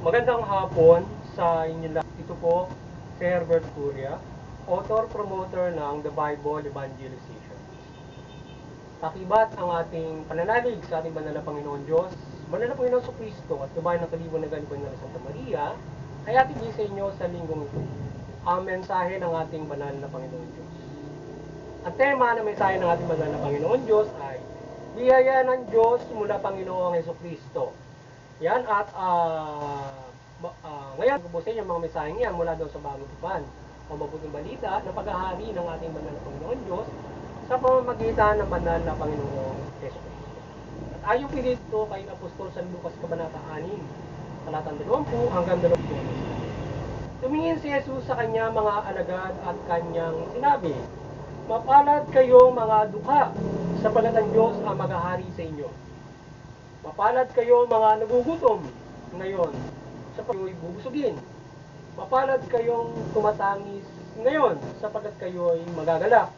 Magandang hapon sa inyo lahat. Ito po si Herbert Curia, author-promoter ng The Bible Evangelization. Takibat ang ating pananalig sa ating banal na Panginoon Diyos, banal na Panginoon Kristo at gabayan ng kalibon ng Galiban ng Santa Maria, ay ating sa inyo sa linggong ito. Ang mensahe ng ating banal na Panginoon Diyos. Ang tema ng mensahe ng ating banal na Panginoon Diyos ay biyaya ng Diyos mula Panginoong Kristo. Yan at ngayon po sa inyo mga mensaheng yan mula doon sa Bagong Tipan o mabuting balita ng paghahari ng ating banal na Panginoon Diyos sa pamamagitan ng banal na Panginoong Kristo. At ayon po dito kay Apostol San Lucas Kabanata 6, talatang 20 hanggang 21. Tumingin si Jesus sa kanya mga alagad at kanyang sinabi, mapalad kayo mga dukha, sapagat ang Diyos ang maghahari sa inyo. Mapalad kayo mga nagugutom ngayon, sapagkat kayo'y bubusugin. Mapalad kayong tumatangis ngayon, sapagkat kayo'y magagalak.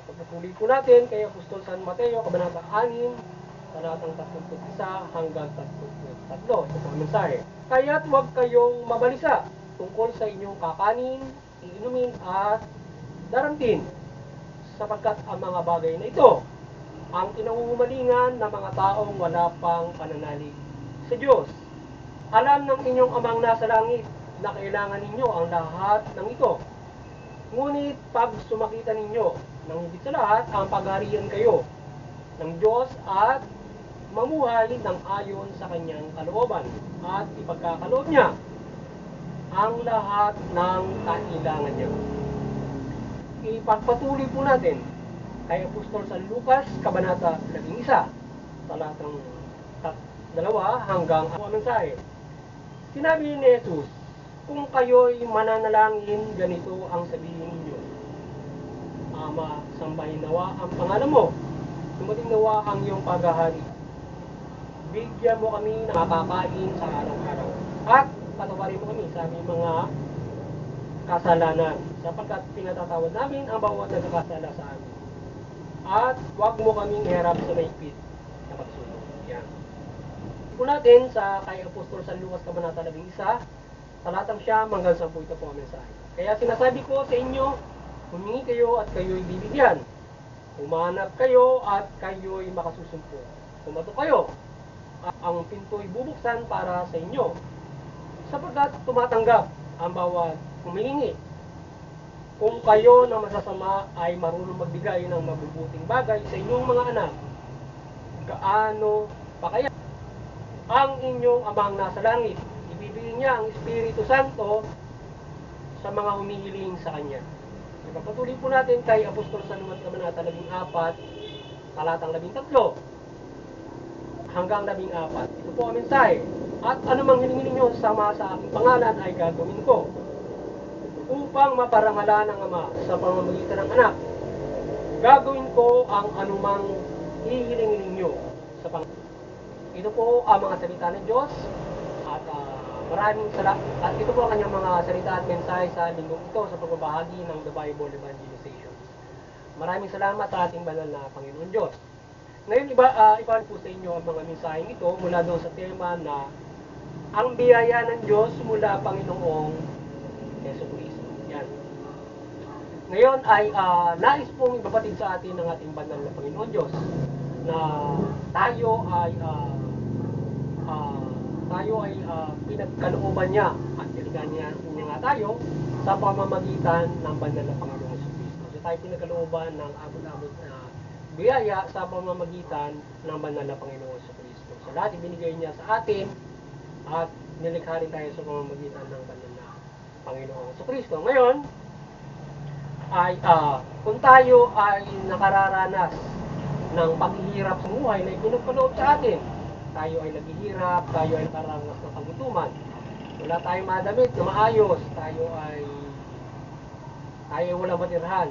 Pagpupuli po natin kay Apostol San Mateo, Kabanata 6, talatang 31 hanggang 33. Ito po ang mensahe. Kaya't huwag kayong mabalisa tungkol sa inyong kakanin, iinumin at daramtin, sapagkat ang mga bagay na ito ang kinauhumalingan ng mga taong wala pang pananalig sa Diyos. Alam ng inyong amang nasa langit na kailangan ninyo ang lahat ng ito. Ngunit pag sumakita ninyo ng higit sa lahat ang pagharian kayo ng Diyos at mamuhay ng ayon sa kanyang kalooban at ipagkakaloob niya ang lahat ng kailangan niya. Ipagpatuloy po natin kay Apostol San Lucas, Kabanata 11, talatang 2 hanggang 4 mensahe. Sinabi ni Jesus, kung kayo'y mananalangin, ganito ang sabihin ninyo. Ama, sambahin nawa ang pangalan mo, dumating nawa ang iyong paghahari. Bigyan mo kami ng makakain sa araw-araw. At patawarin mo kami sa aming mga kasalanan, sapagkat pinatatawad namin ang bawat nagkakasala sa amin. At huwag mo kaming iharap sa mahigpit na pagsunod. Yan. Po natin sa kay Apostol San Lucas Kabanata 11, talatang 9 hanggang 10 ito po ang mensahe. Kaya sinasabi ko sa inyo, humingi kayo at kayo'y bibigyan. Humanap kayo at kayo'y makasusumpo. Pumatok kayo, ang pinto'y bubuksan para sa inyo. Sapagkat tumatanggap ang bawat humihingi. Kung kayo na masasama ay marunong magbigay ng mabubuting bagay sa inyong mga anak, gaano pa kaya ang inyong amang nasa langit, ibibigay niya ang Espiritu Santo sa mga humihiling sa Kanya. Ipagpatuloy po natin kay Apostol San Lucas Kabanata 14, talatang 13 hanggang 14. Ito po ang mensahe. At anumang hilingin ninyo sama sa aking pangalan ay gagawin ko, upang maparangalan ng Ama sa pamamagitan ng Anak. Gagawin ko ang anumang hihilingin ninyo sa Panginoon. Ito po ang mga salita ng Diyos at maraming salamat. At ito po ang kanyang mga salita at mensahe sa linggong ito sa pagbabahagi ng The Bible Evangelization. Maraming salamat sa ating banal na Panginoon Diyos. Ngayon, ipahan po sa inyo ang mga mensaheng ito mula doon sa tema na ang biyaya ng Diyos mula Panginoong Yesu Cristo. Yan. Ngayon ay nais pong ibabatid sa atin ng ating banal na Panginoon Diyos na tayo ay pinagkalooban niya at niligan niya nga tayo sa pamamagitan ng banal na Panginoong Yesu Cristo. So tayo pinagkalooban ng abot-abot na biyaya sa pamamagitan ng banal na Panginoong Yesu Cristo. Sa lahat ibinigay niya sa atin at nilikha rin tayo sa pamamagitan ng banal na Panginoong Yesu Cristo. Ngayon ay kung tayo ay nakararanas ng paghihirap sa buhay na ipinagkaloob sa atin, tayo ay naghihirap, tayo ay nakaranas ng kagutuman, wala tayong madamit na maayos, tayo ay walang matirhan.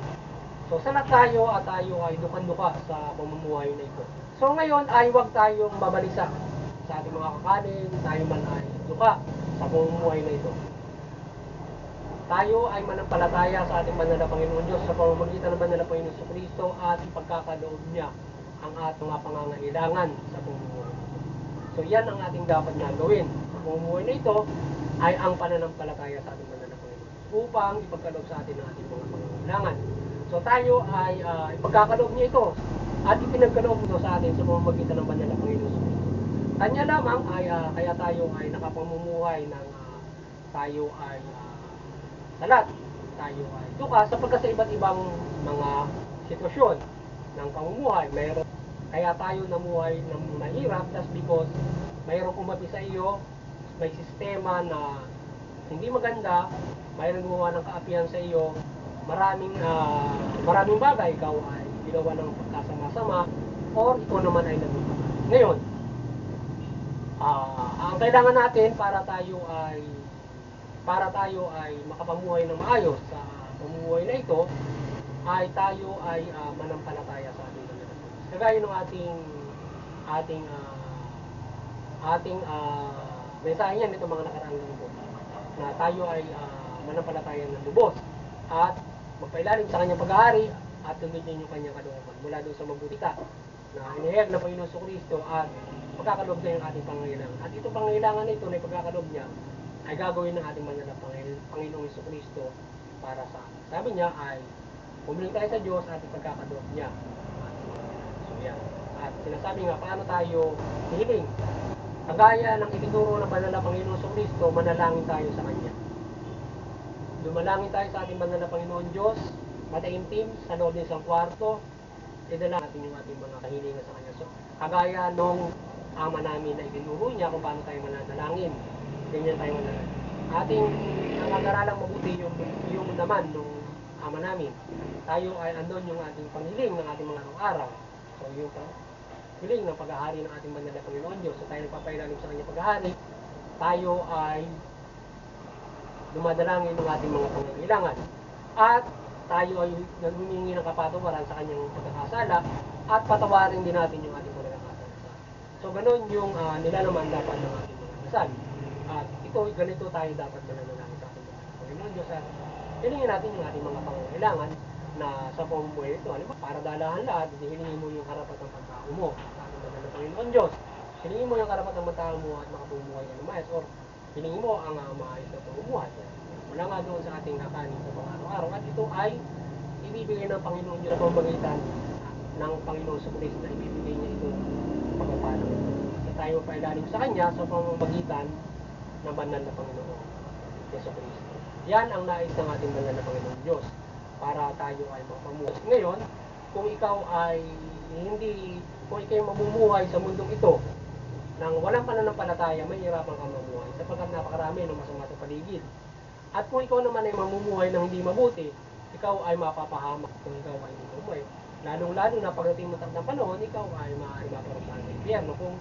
So salat tayo at tayo ay dukan-duka sa pamumuhay na ito. So ngayon ay huwag tayong mabalisa sa ating mga kakanin, tayo man ay duka sa pamumuhay na ito. Tayo ay manampalataya sa ating banal na Panginoon Diyos sa pamamagitan ng banal na Panginoon sa Kristo at ipagkakaloob niya ang ating mga pangangailangan sa pamumuhay. So yan ang ating dapat na gawin. sa pamumuhay na ito ay ang pananampalataya sa ating banal na Panginoon upang ipagkaloob sa atin ang ating mga pangangailangan. So tayo ay ipagkakaloob niya ito at ipinagkaloob ito sa atin sa pamamagitan ng banal na Panginoon. Kanya lamang ay kaya tayo ay nakapamumuhay ng tayo ay salat, tayo ay tuka sapagkat sa iba't ibang mga sitwasyon ng pamumuhay. Kaya tayo namuhay ng mahirap just because mayroong kumapi sa iyo, may sistema na hindi maganda, mayroong gumawa ng kaapihan sa iyo, maraming bagay, ikaw ay ginawa ng pagkasama-sama, or ikaw naman ay nagmamahal. Ngayon, ang kailangan natin para tayo ay makapamuhay ng maayos sa pamumuhay na ito, ay tayo ay manampalataya sa ating Panginoon. Kagaya ng ating mensahe niyan nito mga nakaraang linggo, na tayo ay manampalataya ng lubos at magpailalim sa kanyang pag-aari at sundin yung kanyang kalooban mula doon sa mabutita na inihayag ng Panginoon Kristo at pagkakaloob niya yung ating pangangailangan. At itong pangangailangan nito na ipagkakaloob niya ay gagawin ng ating banal na Panginoong Kristo para sa atin. Sabi niya ay humiling tayo sa Diyos at ipagkakaloob niya. So yan. At sinasabi nga paano tayo hiling. Kagaya ng itinuro ng banal na Panginoon Kristo, manalangin tayo sa Kanya. Dumalangin tayo sa ating banal na Panginoon Diyos, mataimtim sa loob ng isang kwarto, idala natin yung ating mga kahilingan sa Kanya. So, kagaya nung ama namin na itinuro niya kung paano tayo mananalangin. Ganyan tayo manalangin. Ang agaralang mabuti yung naman nung ama namin. Tayo ay andon yung ating panghiling ng ating mga araw-araw. So, yung hiling ng paghahari ng ating banal na Panginoon Diyos. So, tayo nagpapailalim sa kanyang paghahari. Tayo ay dumadalangin ng ating mga pangangailangan. At tayo ay humingi ng kapatawaran sa kanyang pagkakasala at patawarin din natin yung ating pagkakasala. So, ganun yung nilalaman dapat ng ating mga dasal. At ganito tayo dapat mananalangin sa ating Panginoon Diyos. At hilingin natin yung ating mga pangangailangan na sa pamumuhay ito. Alam mo, para dalahan lahat, hilingin mo yung karapatang pagtao mo sa ating banal na Panginoon Diyos. Hilingin mo yung karapatang pagtao mo at makapamumuhay ka ng maayos, or hilingin mo ang maayos na pamumuhay. Wala nga doon sa ating kakanin sa pang-araw-araw. At ito ay ibibigay ng Panginoon Diyos sa pamamagitan ng Panginoon sa Kristo na ibibigay niya ito pagpapala. At tayo pailalim sa Kanya sa pamamagitan ng banal na Panginoon Yesu Kristo. Yan ang nais ng ating banal na Panginoon Diyos para tayo ay makapamuhay. Ngayon, kung ikaw ay mamumuhay sa mundong ito nang walang pananampalataya, may hirapan kang mamuhay sapagkat napakarami ng masama sa paligid. At kung ikaw naman ay mamumuhay ng hindi mabuti, ikaw ay mapapahamak kung ikaw ay hindi mamuhay. Lalong-lalo na pagdating mo ng panahon, ikaw ay maaari maparusahan ng impyerno kung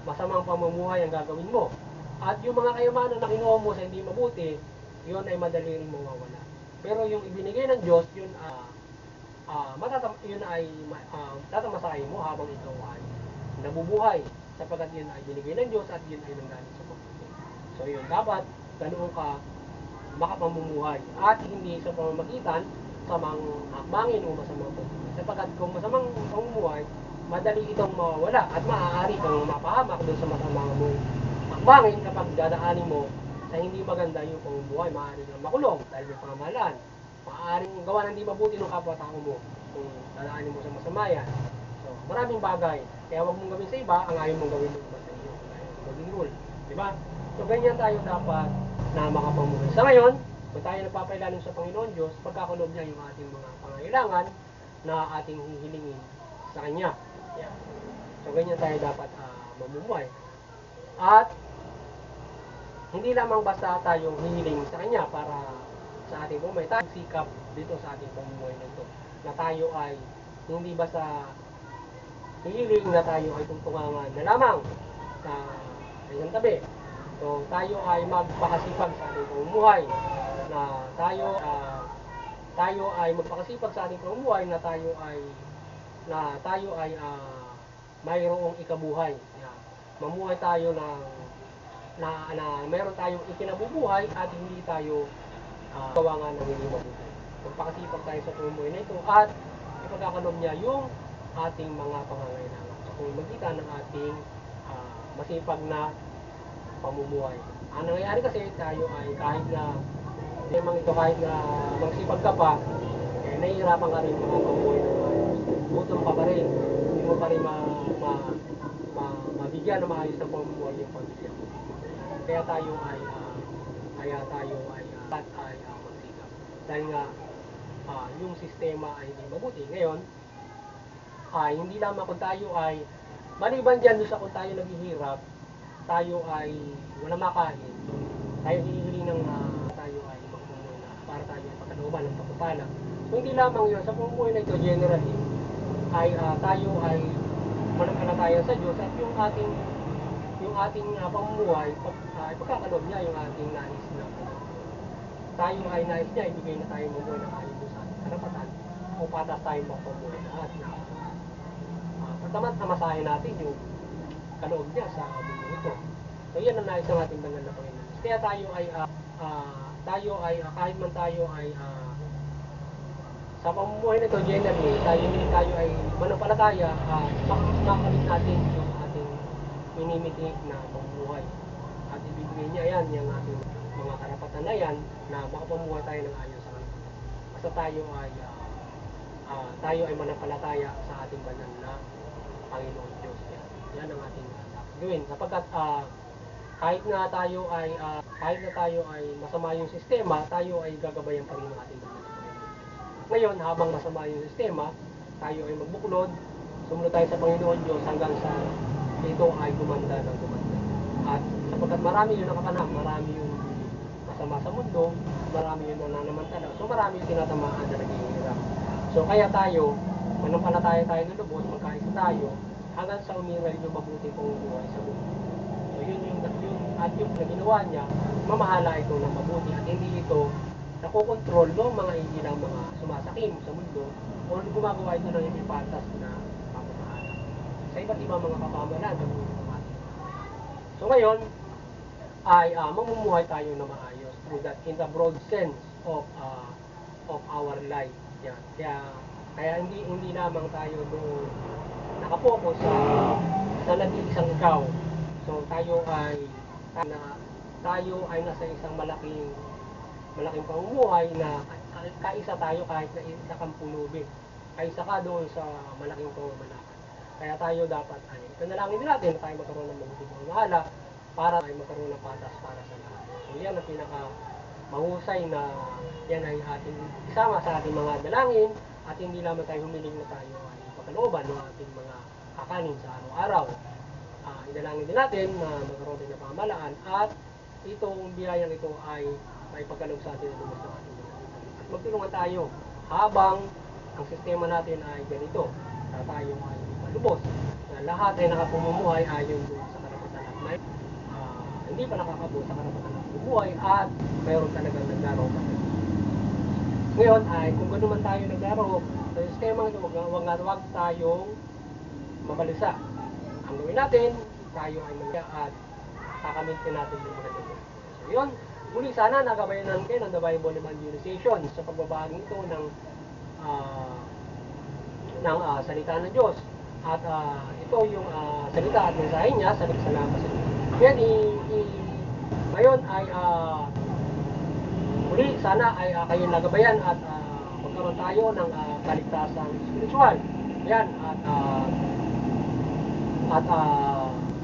masamang pamumuhay ang gagawin mo. At yung mga kayamanan na kinuha mo sa hindi mabuti, yun ay madali rin mawawala. Pero yung ibinigay ng Diyos, yun ay tatamasahin mo habang ikaw ay nabubuhay. Sapagkat yun ay binigay ng Diyos at yun ay nanggaling sa pagpupunin. So yun, dapat ganoon ka makapamumuhay at hindi sa pamamagitan sa mga hakbangin o masamang pagpupunin. Sapagkat kung masamang pamumuhay, madali itong mawawala at maaari kang mapahamak doon sa masamang mong hakbangin kapag dadaanin mo sa hindi maganda yung pamumuhay. Maaari kang makulong dahil may pamahalaan. Maaaring gawa ng hindi mabuti ng kapwa-tao mo kung dadaanin mo sa masama yan. So, maraming bagay. Kaya huwag mong gawin sa iba ang ayaw mong gawin ng iba sa iyo. Golden rule. Diba? So, ganyan tayo dapat na makapamuhay. Sa ngayon, kung tayo nagpapailalim sa Panginoon Diyos, pagkakulob niya yung ating mga pangangailangan na ating hihilingin sa Kanya. Yeah. So, ganyan tayo dapat mamumuhay. At hindi lamang basta tayong hihiling sa Kanya para sa ating pamumuhay, tayong sikap dito sa ating pamumuhay na ito. Na tayo ay hindi basta hihiling na tayo ay tungtungangan na lamang sa isang tabi. So, tayo ay magpakasipag sa ating pamumuhay na tayo ay magpakasipag sa ating pamumuhay na tayo ay mayroong ikabuhay. Yeah. Mamuhay tayo na mayroon tayong ikinabubuhay at hindi tayo gawangan ng hindi mabuti. Magpakasipag tayo sa pamumuhay na ito at ipagkakalob niya yung ating mga pangangailangan. So, kung magitan ng ating masipag na pamumuhay. Ang nangyayari kasi tayo ay kahit na lemang ito, kahit na magsipag ka pa, nahihirapan ka rin makapamuhay ng maayos. Gutom ka pa rin, hindi mo pa rin mabigyan na maayos ng pamumuhay yung pamilya mo. Kaya tayo ay magsikap. Dahil nga yung sistema ay hindi mabuti. Ngayon, hindi lamang kung tayo ay maliban dyan doon sa kung tayo naghihirap, tayo ay wala makain, tayo hihili ng tayo ay magpumuhay na para tayo ay pagkalooban ng pagpapala. So hindi lamang yun, sa pamumuhay na ito generally, ay tayo ay manampalataya sa Diyos at yung ating pamumuhay, pagkakaloob niya yung ating nais na tayo ay nais niya, ibigay na tayo mamuhay na tayo sa ating karapatan o patas tayo magpamuhay lahat na pagtamat na masahin natin yung kaloob niya sa mundo ito. So yan ang nais ng ating banal na Panginoon. Kaya tayo ay kahit man tayo ay sa pamumuhay nito generally, tayo ay manampalataya, makakamit natin yung ating minimitik na pamumuhay. At ibibigay niya yan, yung ating mga karapatan na yan, na makapamuhay tayo ng ayos sa kanila. Basta tayo ay manampalataya sa ating banal na Panginoon Diyos. Yan ang ating gawin. Sapagkat kahit na tayo ay masama yung sistema, tayo ay gagabayan pa rin ng ating banal na Panginoon. Ngayon, habang masama yung sistema, tayo ay magbuklod, sumunod tayo sa Panginoon Diyos hanggang sa ito ay gumanda ng gumanda. At sapagkat marami yung nakapanahon, marami yung masama sa mundo, marami yung nananamantala. So marami yung tinatamaan na naghihirap. So kaya tayo, manampalataya tayo ng lubos, magkaisa tayo, hanggang sa umiral yung mabuti pong buhay sa mundo. So yun yung na ginawa niya, mamahala ito ng mabuti at hindi ito nakokontrol ng mga hindi lang mga sumasakim sa mundo o gumagawa ito ng hindi patas na pamamahala sa iba't ibang mga kapamahalaan ng mundo natin. So ngayon, ay mamumuhay tayo na maayos through that in the broad sense of our life. Yan. Kaya hindi lamang tayo doon nakapokus sa nag-iisang ikaw. So tayo ay nasa isang malaking pamumuhay na kaisa tayo kahit na isa kang pulubi. Kaisa ka doon sa malaking pamamalaan. Kaya tayo dapat ipanalangin din natin na tayo magkaroon ng mabuting pamamahala para ay magkaroon ng patas para sa lahat. So yan ang pinaka mahusay na yan ay ating isama sa ating mga dalangin at hindi lamang tayo humiling na tayo ay pagkalooban ng ating mga kakanin sa araw-araw. Idalangin din natin na magkaroon din ng pamahalaan at itong biyayang ito ay may pagkaloob sa atin ng lubos ng ating mga. At magtulungan tayo habang ang sistema natin ay ganito na tayo ay malubos na lahat ay nakapumumuhay ayon doon sa karapatan at may hindi pa nakakabot sa karapatan ng buhay at mayroon talagang naglaro pa. Ngayon ay kung gano'n man tayo naglaro sa sistema ito, wag tayong mabalisa. Ang gawin natin, tayo ay magya at kakamit natin yung mga dito. So yun, muli sana nagabayan kayo ng The Bible Evangelization sa pagbabahagi ito ng salita ng Diyos. At ito yung salita at mensahe niya, salamat sa Diyos. Ngayon ay muli sana ay kayong nagabayan at magkaroon tayo ng kaligtasang spiritual. Yan, at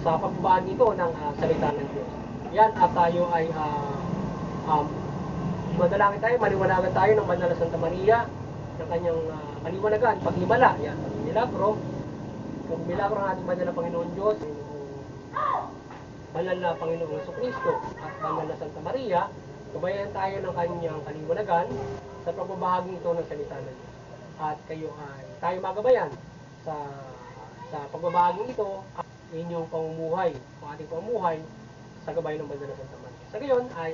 sa pagbabahagi ito ng salita ng Diyos. Yan, at tayo ay madalangin tayo, maliwanagan tayo ng Banal na Santa Maria ng kanyang kaliwanagan, paghimala. Yan, pag-milagro. Pag-milagro ng ating Banal na Panginoon Diyos, Banal na Panginoong Jesucristo at Banal na Santa Maria, gabayan tayo ng kanyang kaliwanagan sa pagbabahagi ito ng salita ng Diyos. At tayo magabayan sa pagbabahagi ito at inyong pamumuhay, ang ating pamumuhay sa gabay ng Banal na Santa Maria. Sa gayon ay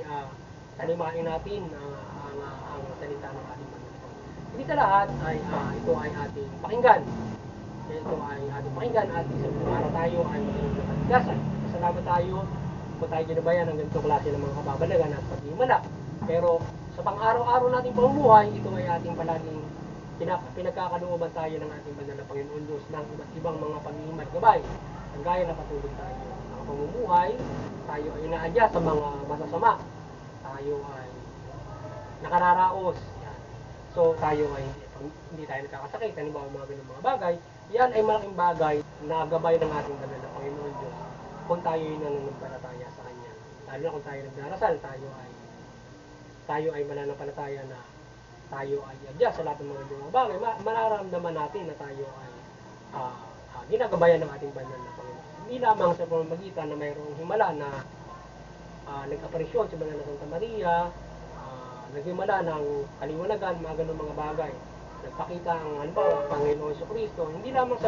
talimain natin ang salita ng ating Panginoon. Hindi sa lahat ay ito ay ating pakinggan. Ito ay ating pakinggan at isang araw tayo ay magkaroon ng katigasan. Salamat tayo kung tayo ginabayan ng ganitong klase ng mga kababalagan at paghimala. Pero sa pang-araw-araw nating pamumuhay, ito ay ating palaging pinagkakalooban tayo ng ating Banal na Panginoon Diyos ng iba't ibang mga paghihimala gabay Ang gaya na patuloy tayo ang pamumuhay, tayo ay inaadya sa mga masasama, tayo ay nakararaos. Yan. So tayo ay hindi tayo nagkakasakit, halimbawa mga ganung mga bagay, yan ay malaking bagay na gabay ng ating banal na Panginoon Diyos kung tayo ay nananampalataya sa Kanya. Lalo na kung tayo nagdarasal, tayo ay mananampalataya na tayo ay adya sa lahat ng mga bagay, mararamdaman natin na tayo ay ginagabayan ng ating banal na Panginoon. Hindi lamang sa pamamagitan na mayroong himala na nag-aparisyon sa banal na Santa Maria, naghimala ng kaliwanagan, mga ganun mga bagay. Nagpakita ang halimbawa, Panginoon Jesucristo, hindi lamang sa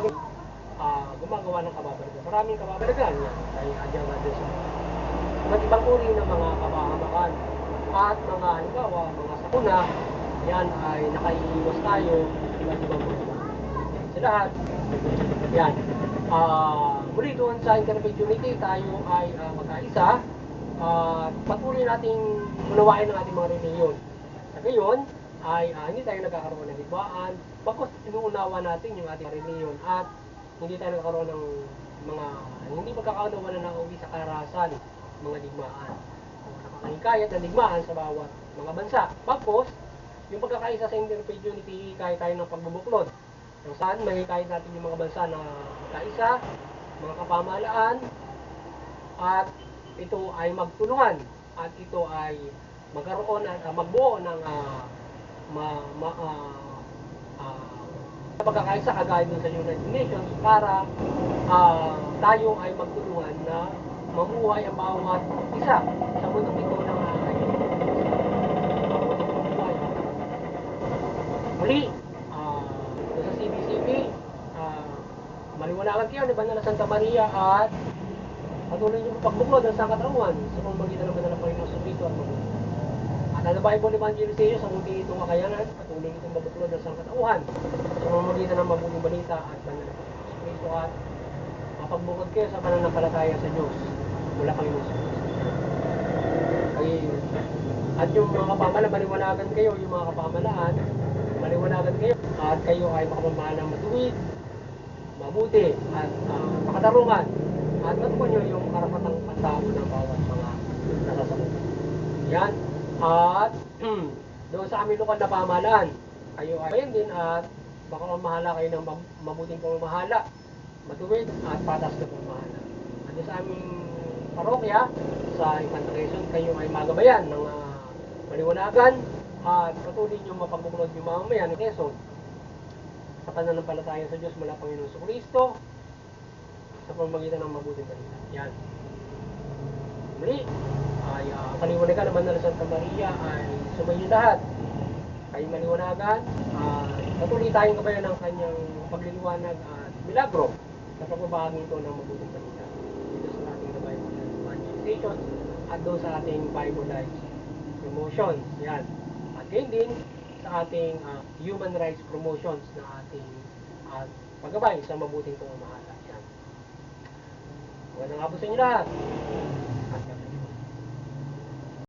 gumagawa ng kababalagan. Maraming kababalagan yan. Ay adya nga din sa iba't ibang uri ng mga kabahamakan at mga halimbawa, mga sakuna, yan ay nakaiiwas tayo iba't ibang mga sa lahat. Yan. Muli doon sa Interfaith Unity, tayo ay magkaisa at patuloy nating unawain ng ating mga reliyon. Sa gayon, ay hindi tayo nagkakaroon ng hidwaan, bakit inuunawa natin yung ating reliyon at hindi tayo nagkakaroon ng mga hindi magkakaunawa na nauwi sa karahasan, mga digmaan. Nakakahikayat na digmaan sa bawat mga bansa. Tapos, yung pagkakaisa sa Interfaith Unity, hikayat tayo ng pagbubuklod. Kung saan, mahikayat natin yung mga bansa na kaisa, mga kapamahalaan, at ito ay magtulungan, at ito ay magkaroon at magbuo ng pagkakaisa kagaya dun sa United Nations para tayo ay magtulungan na mamuhay ang bawat isa sa mundong ito ng muli sa CBCP maliwanagan kayo ni Banal na Santa Maria at patuloy niyo pagbuklod ng sangkatauhan sa pamamagitan ng Banal na Panginoon Jesucristo at mabuti. At ang Bible Evangelization sa mundi itong kakayanan, patuloy itong mabuklod ng sangkatauhan sa pamamagitan ng mabuting balita at Banal na Panginoon Jesucristo at mapagbukod kayo sa pananampalataya sa Diyos mula Panginoon Jesucristo. At yung mga kapamalaan, maliwanagan kayo, yung mga kapamalaan, maliwanagan kayo at kayo ay makamamahal ng matuwid, mabuti at makatarungan at matukuan nyo yung karapatang pantao ng bawat mga nasasakupan. Yan. At doon sa aming lokal na pamahalaan, kayo ay ayun din at makamamahala kayo ng mabuting pamamahala, matuwid at patas na pamamahala. At doon sa aming parokya, sa Infanta Quezon, kayo ay magabayan ng maliwanagan at patuloy nyo mapagbuklod yung mamamayan ng Quezon sa pananampalataya sa Diyos mula Panginoon Jesucristo sa pamamagitan ng mabuting balita. Yan. Muli, ay kaliwanagan naman na Santa Maria ay sumayin lahat. Kayo maliwanagan, patuloy tayong gabayan ng kanyang pagliliwanag at milagro sa pagbabahagi ito ng mabuting balita. Dito sa ating gabayan ng evangelization at doon sa ating Bible Life promotions. Yan. At ngayon din sa ating human rights promotions na ating paggabay sa mabuting pamamahala. Yan. Magandang hapon sa inyo lahat.